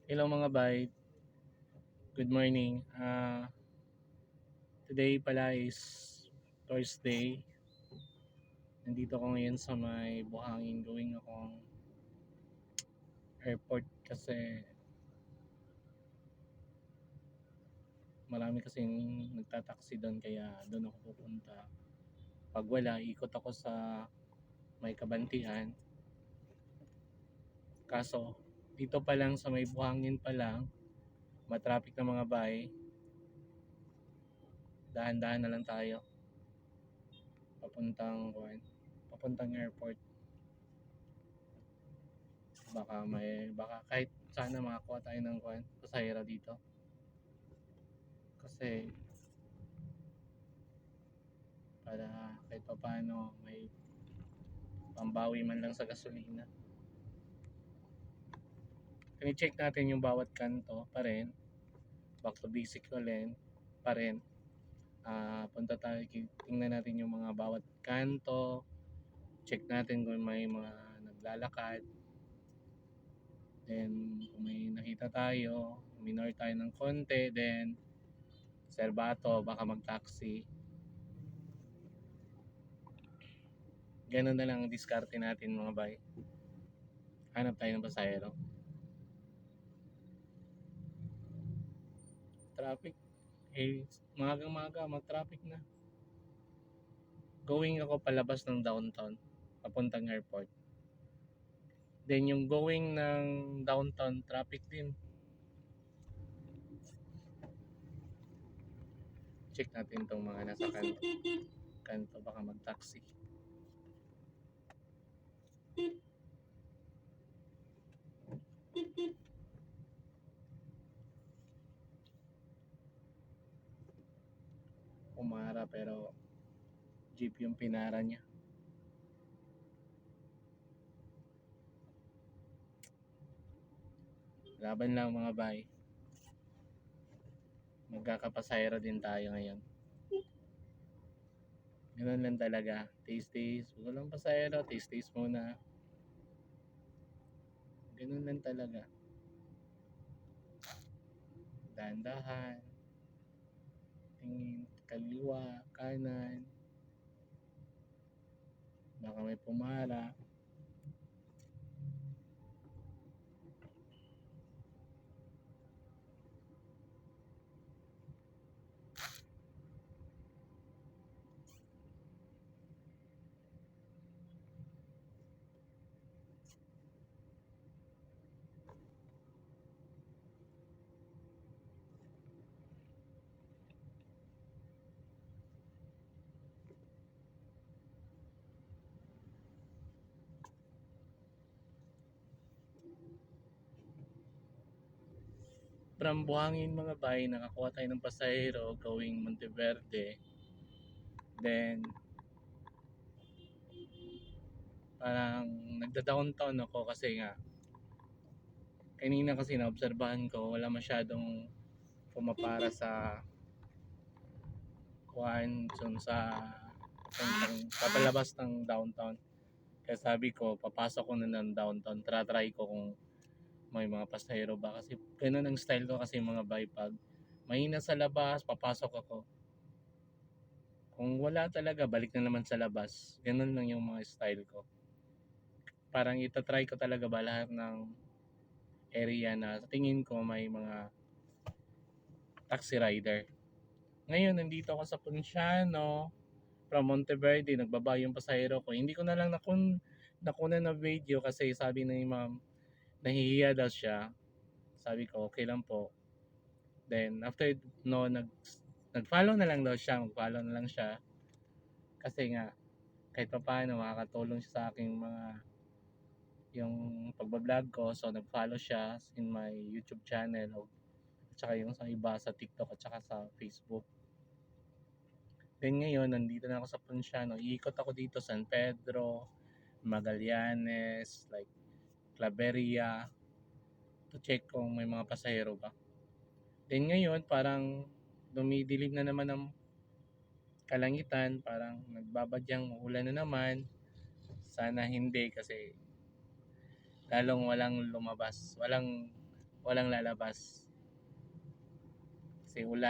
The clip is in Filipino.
Hello mga bay, good morning. Today pala is Thursday. Nandito ako ngayon sa may buhangin going akong airport kasi marami kasing nagtataksi doon kaya doon ako pupunta. Pag wala, ikot ako sa may Kabantian. Kaso dito pa lang sa may buhangin pa lang, matraffic na mga bay. Dahan-dahan na lang tayo papuntang airport. Baka kahit sana makakuha tayo ng pasahero dito kasi para kahit pa paano may pambawi man lang sa gasolina. I-check natin yung bawat kanto pa rin, back to basic ulit pa rin. Punta tayo, tingnan natin yung mga bawat kanto, check natin kung may mga naglalakad, then kung may nakita tayo, minor tayo ng konti, then serbato, baka mag-taxi. Ganun na lang ang diskarte natin mga bay. Hanap tayo ng pasahero. Traffic, magang-maga, mag-traffic na. Going ako palabas ng downtown, papuntang airport. Then yung going ng downtown, traffic din. Check natin tong mga nasa kanto baka mag-taxi. Umara pero jeep yung pinara niya. Laban lang mga bay. Magkakapasahero din tayo ngayon. Ganun lang talaga. Taste. Walang pasahero. Taste muna. Ganun lang talaga. Dahan-dahan. Tingin, kaliwa, kanan. Baka may pumara. From Buhangin mga bay, nakakuha tayo ng pasahero going Monteverde. Then parang nagda-downtown ako kasi nga kanina kasi naobserbahan ko wala masyadong pumapara sa sa papalabas ng downtown. Kaya sabi ko, papasok ko na ng downtown. Try ko kung may mga pasahero ba. Kasi ganun ang style ko kasi mga bypag. Mahina sa labas, papasok ako. Kung wala talaga, balik na naman sa labas. Ganun lang yung mga style ko. Parang itatry ko talaga ba lahat ng area na sa tingin ko may mga taxi rider. Ngayon, nandito ako sa Ponciano, from Monteverde, nagbaba yung pasahero ko. Hindi ko na lang nakunan na video kasi sabi ni ma'am, nahihiya daw siya. Sabi ko, okay lang po. Then, after, no, nag-follow na lang daw siya. Mag-follow na lang siya. Kasi nga, kahit pa paano, makakatulong siya sa aking yung pagbablog ko. So, nag-follow siya in my YouTube channel. At saka yung sa iba sa TikTok at saka sa Facebook. Then ngayon, nandito na ako sa Ponciano. Iikot ako dito, San Pedro, Magallanes, like Claveria, to check kung may mga pasahero ba. Then ngayon, parang dumidilim na naman ang kalangitan, parang nagbabadyang ulan na naman. Sana hindi kasi lalong walang lumabas, walang walang lalabas. Kasi ulan.